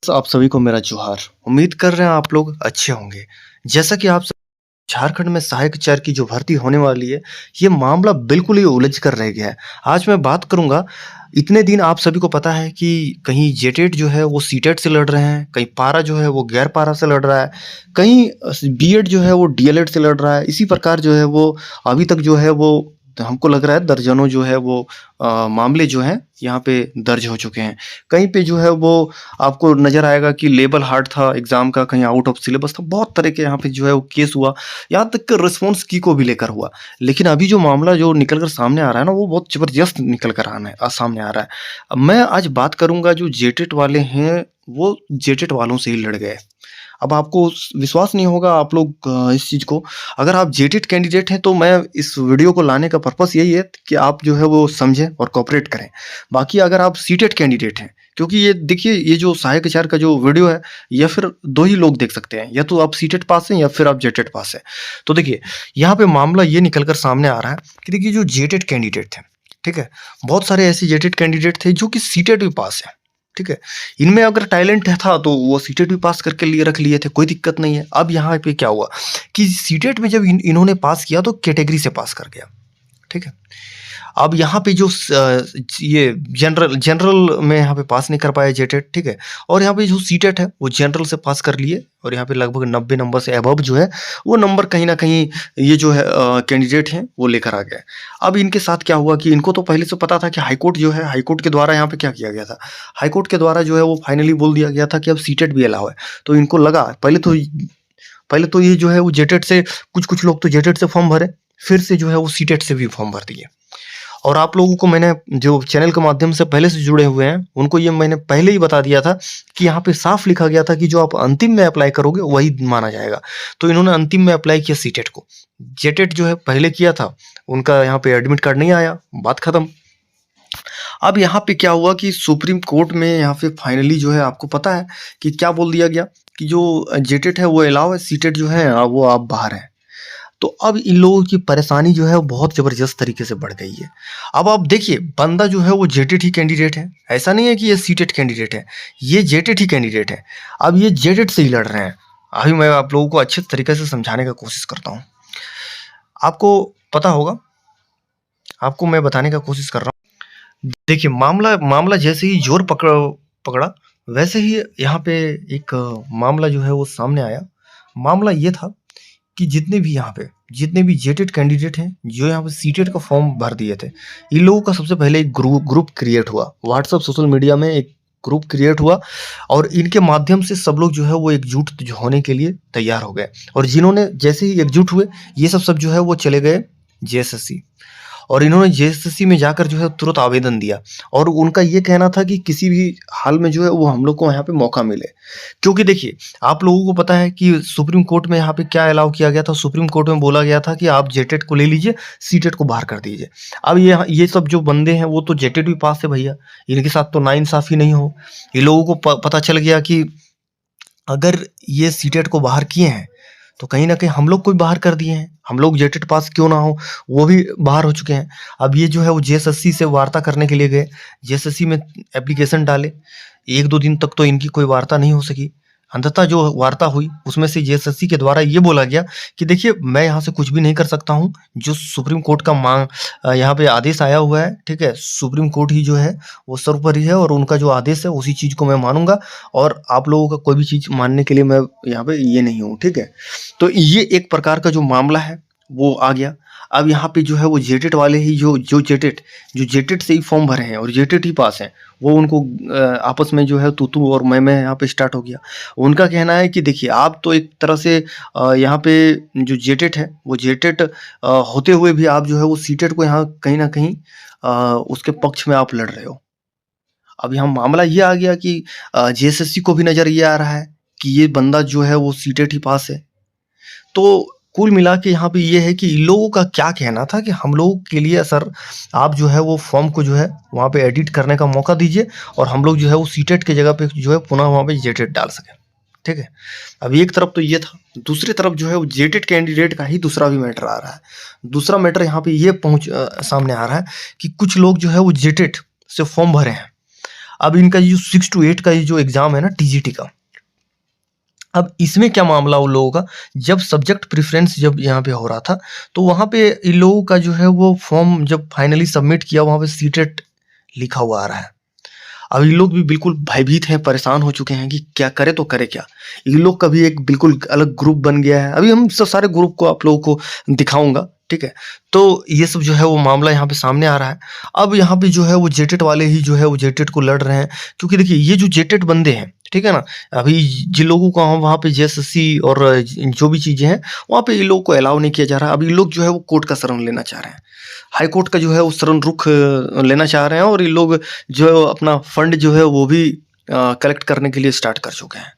आप सभी को मेरा जोहार। उम्मीद कर रहे हैं आप लोग अच्छे होंगे। जैसा कि आप झारखंड में सहायक आचार्य की जो भर्ती होने वाली है, ये मामला बिल्कुल ही उलझ कर रह गया है। आज मैं बात करूँगा, इतने दिन आप सभी को पता है कि कहीं जेटेट जो है वो सीटेट से लड़ रहे हैं, कहीं पारा जो है वो गैर पारा से लड़ रहा है, कहीं बीएड जो है वो डीएलएड से लड़ रहा है। इसी प्रकार जो है वो अभी तक जो है वो हमको लग रहा है दर्जनों जो है वो मामले जो हैं यहाँ पे दर्ज हो चुके हैं। कहीं पे जो है वो आपको नज़र आएगा कि लेबल हार्ड था एग्ज़ाम का, कहीं आउट ऑफ सिलेबस था, बहुत तरह के यहाँ पे जो है वो केस हुआ, यहाँ तक कि रिस्पॉन्स की को भी लेकर हुआ। लेकिन अभी जो मामला जो निकल कर सामने आ रहा है ना, वो बहुत ज़बरदस्त निकल कर सामने आ रहा है। अब मैं आज बात करूँगा जो जेटेट वाले हैं, वो जेटेट वालों से ही लड़ गए। अब आपको विश्वास नहीं होगा आप लोग इस चीज़ को, अगर आप जेटेट कैंडिडेट हैं तो मैं इस वीडियो को लाने का पर्पस यही है कि आप जो है वो समझें और कोऑपरेट करें। बाकी अगर आप सीटेट कैंडिडेट हैं, क्योंकि ये देखिए, ये जो सहायक आचार्य का जो वीडियो है, या फिर 2 ही लोग देख सकते हैं, या तो आप सीटेट पास हैं या फिर आप जेटेट पास हैं। तो देखिए, यहाँ पे मामला ये निकल कर सामने आ रहा है कि देखिए जो जेटेट कैंडिडेट थे, ठीक है? बहुत सारे ऐसे जेटेट कैंडिडेट थे जो कि सीटेट भी पास हैं। ठीक है? इनमें अगर टैलेंट था तो वो सीटेट भी पास करके लिए रख लिए थे, कोई दिक्कत नहीं है। अब यहाँ पे क्या हुआ कि सीटेट में जब इन्होंने पास किया तो कैटेगरी से पास कर गया। ठीक है? अब यहाँ पे जो ये जनरल जनरल में यहाँ पे पास नहीं कर पाया जेटेट, ठीक है? और यहाँ पे जो सीटेट है वो जनरल से पास कर लिए, और यहाँ पे लगभग 90 नंबर से अबव जो है वो नंबर कहीं ना कहीं ये जो है कैंडिडेट हैं वो लेकर आ गए। अब इनके साथ क्या हुआ कि इनको तो पहले से पता था कि हाईकोर्ट जो है, हाईकोर्ट के द्वारा यहाँ पे क्या किया गया था, हाईकोर्ट के द्वारा जो है वो फाइनली बोल दिया गया था कि अब सीटेट भी अलाउ है। तो इनको लगा पहले तो ये जो है वो जेटेट से, कुछ लोग तो जेटेट से फॉर्म भरे, फिर से जो है वो सीटेट से भी फॉर्म भर दिए। और आप लोगों को मैंने, जो चैनल के माध्यम से पहले से जुड़े हुए हैं, उनको ये मैंने पहले ही बता दिया था कि यहाँ पे साफ लिखा गया था कि जो आप अंतिम में अप्लाई करोगे वही माना जाएगा। तो इन्होंने अंतिम में अप्लाई किया सीटेट को। जेटेट जो है पहले किया था, उनका यहाँ पे एडमिट कार्ड नहीं आया, बात खत्म। अब यहाँ पे क्या हुआ कि सुप्रीम कोर्ट में यहाँ पे फाइनली जो है, आपको पता है कि क्या बोल दिया गया कि जो जेटेट है वो अलाउ है, सीटेट जो है वो आप बाहर हैं। तो अब इन लोगों की परेशानी जो है वो बहुत ज़बरदस्त तरीके से बढ़ गई है। अब आप देखिए, बंदा जो है वो जेटेट ही कैंडिडेट है, ऐसा नहीं है कि ये सीटेट कैंडिडेट है, ये जेटेट ही कैंडिडेट है। अब ये जेटेट से ही लड़ रहे हैं। अभी मैं आप लोगों को अच्छे तरीके से समझाने का कोशिश करता हूँ। आपको पता होगा, आपको मैं बताने का कोशिश कर रहा हूँ। देखिए, मामला मामला जैसे ही जोर पकड़ा, वैसे ही यहाँ पे एक मामला जो है वो सामने आया। मामला ये था कि जितने भी जेटेट कैंडिडेट हैं, जो यहाँ पे सीटेट का फॉर्म भर दिए थे, इन लोगों का सबसे पहले एक ग्रुप क्रिएट हुआ, व्हाट्सएप सोशल मीडिया में एक ग्रुप क्रिएट हुआ, और इनके माध्यम से सब लोग जो है वो एकजुट जो होने के लिए तैयार हो गए। और जिन्होंने जैसे ही एकजुट हुए, ये सब जो है वो चले गए जेएसएससी, और इन्होंने जेएसएससी में जाकर जो है तुरंत आवेदन दिया, और उनका ये कहना था कि किसी भी हाल में जो है वो हम लोग को यहाँ पे मौका मिले। क्योंकि देखिए, आप लोगों को पता है कि सुप्रीम कोर्ट में यहाँ पे क्या अलाउ किया गया था, सुप्रीम कोर्ट में बोला गया था कि आप जेटेट को ले लीजिए, सीटेट को बाहर कर दीजिए। अब ये सब जो बंदे हैं वो तो जेटेट भी पास है भैया, इनके साथ तो नाइंसाफी नहीं हो। ये लोगों को पता चल गया कि अगर ये सीटेट को बाहर किए हैं तो कहीं ना कहीं हम लोग को भी बाहर कर दिए हैं, हम लोग जेटेट पास क्यों ना हो, वो भी बाहर हो चुके हैं। अब ये जो है वो जेएसएससी से वार्ता करने के लिए गए, जेएसएससी में एप्लीकेशन डाले, 1-2 दिन तक तो इनकी कोई वार्ता नहीं हो सकी। अंततः जो वार्ता हुई उसमें से जेएसएससी के द्वारा ये बोला गया कि देखिए, मैं यहाँ से कुछ भी नहीं कर सकता हूँ, जो सुप्रीम कोर्ट का यहाँ पे आदेश आया हुआ है, ठीक है, सुप्रीम कोर्ट ही जो है वो सर्वोपरि है, और उनका जो आदेश है उसी चीज़ को मैं मानूंगा, और आप लोगों का कोई भी चीज़ मानने के लिए मैं यहाँ पे ये नहीं हूँ, ठीक है। तो ये एक प्रकार का जो मामला है वो आ गया। अब यहाँ पे जो है वो जेटेट वाले ही जो जेटेट से ही फॉर्म भरे हैं और जेटेट ही पास हैं, वो उनको आपस में जो है तू और मैं यहाँ पे स्टार्ट हो गया। उनका कहना है कि देखिए, आप तो एक तरह से यहाँ पे जो जेटेट है वो जेटेट होते हुए भी आप जो है वो सीटेट को यहाँ कहीं ना कहीं उसके पक्ष में आप लड़ रहे हो। अब यहाँ मामला ये आ गया कि जेएसएससी को भी नज़र ये आ रहा है कि ये बंदा जो है वो सीटेट ही पास है। तो कुल मिला के यहाँ पे ये है कि इन लोगों का क्या कहना था कि हम लोगों के लिए सर, आप जो है वो फॉर्म को जो है वहाँ पे एडिट करने का मौका दीजिए, और हम लोग जो है वो सीटेट के जगह पे जो है पुनः वहाँ पे जेटेट डाल सकें, ठीक है। अब एक तरफ तो ये था, दूसरी तरफ जो है वो जेटेट कैंडिडेट का ही दूसरा भी मैटर आ रहा है। दूसरा मैटर यहाँ पे ये सामने आ रहा है कि कुछ लोग जो है वो जेटेट से फॉर्म भरे हैं। अब इनका ये जो 6 टू 8 का ये जो एग्ज़ाम है ना टीजीटी का, अब इसमें क्या मामला उन लोगों का, जब सब्जेक्ट प्रेफ़रेंस जब यहाँ पे हो रहा था, तो वहाँ पे इन लोगों का जो है वो फ़ॉर्म जब फाइनली सबमिट किया, वहाँ पे सीटेट लिखा हुआ आ रहा है। अब ये लोग भी बिल्कुल भयभीत हैं, परेशान हो चुके हैं कि क्या करें तो करें क्या? ये लोग का भी एक बिल्कुल अलग ग्रुप बन गया है। अभी हम सारे ग्रुप को आप लोगों को दिखाऊँगा, ठीक है? तो ये सब जो है वो मामला यहाँ पे सामने आ रहा है। अब यहाँ पे जो है वो जेटेट वाले ही जो है वो जेटेट को लड़ रहे हैं, क्योंकि देखिए ये जो जेटेट बंदे हैं, ठीक है ना? अभी जिन लोगों को वहाँ पे जेएसएससी और जो भी चीज़ें हैं, वहाँ पे इन लोगों को अलाउ नहीं किया जा रहा है। अब ये लोग जो है वो कोर्ट का शरण लेना चाह रहे हैं। हाई कोर्ट का जो है वो शरण रुख लेना चाह रहे हैं, और ये लोग जो अपना फंड जो है वो भी कलेक्ट करने के लिए स्टार्ट कर चुके हैं।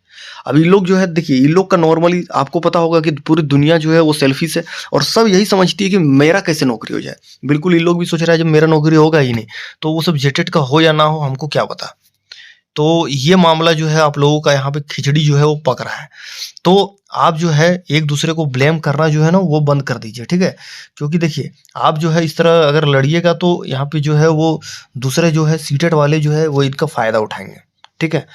अब ये लोग जो है देखिए, ये लोग का नॉर्मली आपको पता होगा कि पूरी दुनिया जो है वो सेल्फिश है, और सब यही समझती है कि मेरा कैसे नौकरी हो जाए। बिल्कुल ये लोग भी सोच रहा है जब मेरा नौकरी होगा ही नहीं, तो वो सब जेटेट का हो या ना हो हमको क्या पता। तो ये मामला जो है आप लोगों का यहाँ पे खिचड़ी जो है वो पक रहा है। तो आप जो है एक-दूसरे को ब्लेम करना जो है ना वो बंद कर दीजिए, ठीक है? क्योंकि देखिए, आप जो है इस तरह अगर लड़िएगा तो यहाँ पे जो है वो दूसरे जो है सीटेट वाले जो है वो इनका फ़ायदा उठाएँगे, ठीक है?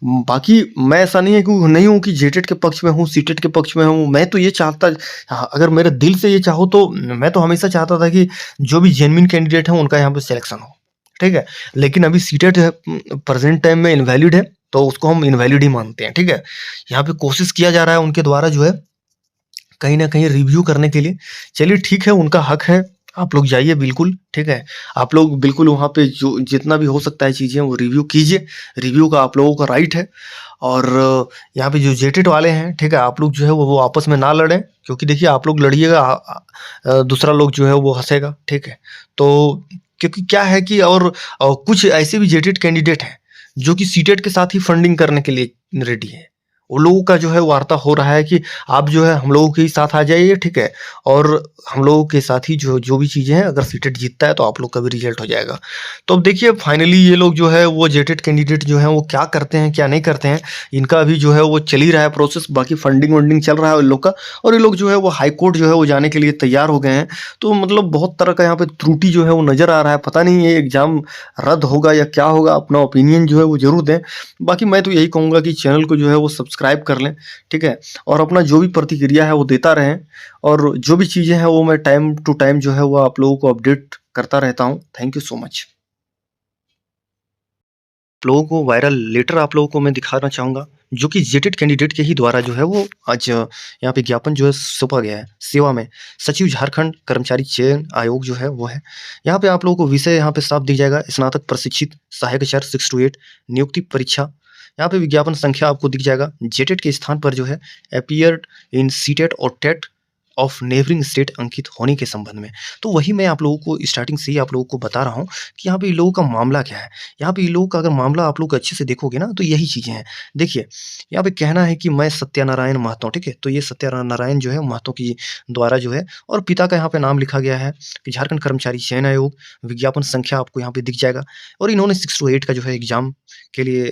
बाकी मैं ऐसा नहीं है कि नहीं हूँ कि जेटेट के पक्ष में हूँ, सीटेट के पक्ष में हूँ। मैं तो ये चाहता, हाँ, अगर मेरे दिल से ये चाहो तो मैं तो हमेशा चाहता था कि जो भी जेन्युइन कैंडिडेट हैं उनका यहाँ पे सिलेक्शन हो, ठीक है? लेकिन अभी सीटेट है प्रेज़ेंट टाइम में इनवैलिड है, तो उसको हम इनवैलिड ही मानते हैं, ठीक है? यहाँ पे कोशिश किया जा रहा है उनके द्वारा जो है कहीं न कहीं रिव्यू करने के लिए। चलिए ठीक है, उनका हक है, आप लोग जाइए बिल्कुल, ठीक है? आप लोग बिल्कुल वहाँ पे जो जितना भी हो सकता है चीज़ें वो रिव्यू कीजिए, रिव्यू का आप लोगों का राइट है। और यहाँ पे जो जेटेट वाले हैं, ठीक है? आप लोग जो है वो आपस में ना लड़ें, क्योंकि देखिए आप लोग लड़िएगा दूसरा लोग जो है वो हँसेगा, ठीक है? तो क्योंकि क्या है कि और कुछ ऐसे भी जेटेट कैंडिडेट हैं, जो कि सीटेट के साथ ही फंडिंग करने के लिए रेडी हैं। उन लोगों का जो है वार्ता हो रहा है कि आप जो है हम लोगों के ही साथ आ जाइए, ठीक है? और हम लोगों के साथ ही जो भी चीज़ें हैं, अगर सीटेट जीतता है तो आप लोग का भी रिज़ल्ट हो जाएगा। तो अब देखिए फाइनली ये लोग जो है वो जेटेट कैंडिडेट जो हैं वो क्या करते हैं, क्या नहीं करते हैं, इनका अभी जो है वो चल ही रहा है प्रोसेस, बाकी फंडिंग-वंडिंग चल रहा है इन लोग का, और ये लोग जो है वो हाई कोर्ट जो है वो जाने के लिए तैयार हो गए हैं। तो मतलब बहुत तरह का यहाँ पे त्रुटि जो है वो नज़र आ रहा है, पता नहीं ये एग्ज़ाम रद्द होगा या क्या होगा, अपना ओपिनियन जो है वो ज़रूर दें। बाकी मैं तो यही कहूँगा कि चैनल को जो है वो सब्सक्राइब कर लें, ठीक है? और अपना जो भी प्रतिक्रिया है वो देता रहें, और जो भी चीज़ें हैं वो मैं टाइम टू टाइम जो है वो आप लोगों को अपडेट करता रहता हूँ। Thank you so much. आप लोगों को वायरल लेटर आप लोगों को मैं दिखाना चाहूँगा, जो कि जेटेड कैंडिडेट के ही द्वारा जो है वो आज यहाँ पे ज्ञापन जो है सौंपा गया है। सेवा में सचिव झारखंड कर्मचारी चयन आयोग जो है वो है। यहाँ पे आप लोगों को विषय यहाँ पे साफ दिख जाएगा, स्नातक प्रशिक्षित सहायक आचार्य 6 टू 8 नियुक्ति परीक्षा। यहाँ पे विज्ञापन संख्या आपको दिख जाएगा। जेटेड के स्थान पर जो है अपीयर्ड इन सीटेट और टेट ऑफ नेबरिंग स्टेट अंकित होने के संबंध में। तो वही मैं आप लोगों को स्टार्टिंग से ही आप लोगों को बता रहा हूँ कि यहाँ पे इन लोगों का मामला क्या है। यहाँ पे इन लोगों का अगर मामला आप लोग अच्छे से देखोगे ना तो यही चीज़ें हैं। देखिए, यहाँ पे कहना है कि मैं सत्यनारायण महतो, ठीक है? तो ये सत्यनारायण जो है महतो की द्वारा जो है, और पिता का यहाँ पे नाम लिखा गया है कि झारखंड कर्मचारी चयन आयोग, विज्ञापन संख्या आपको यहाँ पे दिख जाएगा, और इन्होंने 6 टू 8 का जो है एग्ज़ाम के लिए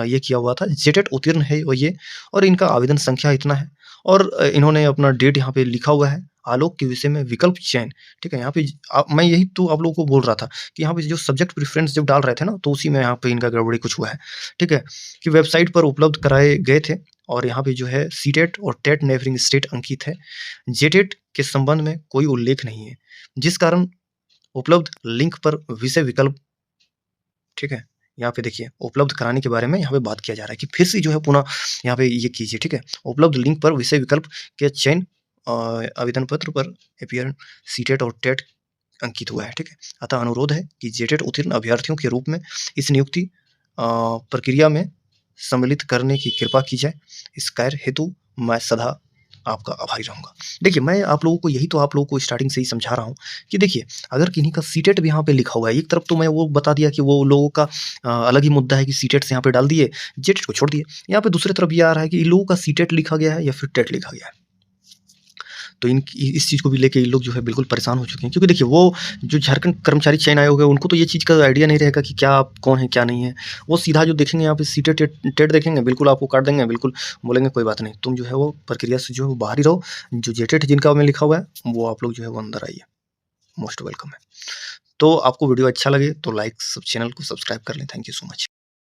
ये किया हुआ था। जेटेट उत्तीर्ण है वो ये, और इनका आवेदन संख्या इतना है, और इन्होंने अपना डेट यहाँ पे लिखा हुआ है। आलोक के विषय में विकल्प चयन, ठीक है? यहाँ पे मैं यही तो आप लोगों को बोल रहा था कि यहाँ पे जो सब्जेक्ट प्रेफ़रेंस जब डाल रहे थे ना, तो उसी में यहाँ पे इनका गड़बड़ी कुछ हुआ है, ठीक है? कि वेबसाइट पर उपलब्ध कराए गए थे, और यहाँ पे जो है सीटेट और टेट नेबरिंग स्टेट अंकित है। जेटेट के संबंध में कोई उल्लेख नहीं है, जिस कारण उपलब्ध लिंक पर विषय विकल्प, ठीक है? यहाँ पे देखिए उपलब्ध कराने के बारे में यहाँ पे बात किया जा रहा है कि फिर से जो है पुनः यहाँ पे ये कीजिए, ठीक है? उपलब्ध लिंक पर विषय विकल्प के चयन आवेदन पत्र पर अपीयर सीटेट और टेट अंकित हुआ है, ठीक है? अतः अनुरोध है कि जेटेट उत्तीर्ण अभ्यर्थियों के रूप में इस नियुक्ति प्रक्रिया में सम्मिलित करने की कृपा की जाए। इस कार्य हेतु मैं सदा आपका आभारी रहूँगा। देखिए, मैं आप लोगों को यही तो आप लोगों को स्टार्टिंग से ही समझा रहा हूँ कि देखिए, अगर किन्हीं का सीटेट भी यहाँ पे लिखा हुआ है, एक तरफ तो मैं वो बता दिया कि वो लोगों का अलग ही मुद्दा है कि सीटेट से यहाँ पे डाल दिए, जेटेट को छोड़ दिए। यहाँ पे दूसरी तरफ ये आ रहा है कि इन लोगों का सीटेट लिखा गया है या फिर टेट लिखा गया है। तो इस चीज़ को भी लेके ये लोग जो है बिल्कुल परेशान हो चुके हैं, क्योंकि देखिए वो जो झारखंड कर्मचारी चयन आयोग है उनको तो ये चीज़ का आइडिया नहीं रहेगा कि क्या आप कौन है क्या नहीं है। वो सीधा जो देखेंगे यहाँ पे सीटेट टेट टेट देखेंगे, बिल्कुल आपको काट देंगे, बिल्कुल बोलेंगे कोई बात नहीं, तुम जो है वो प्रक्रिया से जो है वो बाहर ही रहो। जो जेटेट जिनका में लिखा हुआ है वो आप लोग जो है वो अंदर आइए, मोस्ट वेलकम है। तो आपको वीडियो अच्छा लगे तो लाइक सब चैनल को सब्सक्राइब कर लें। Thank you so much.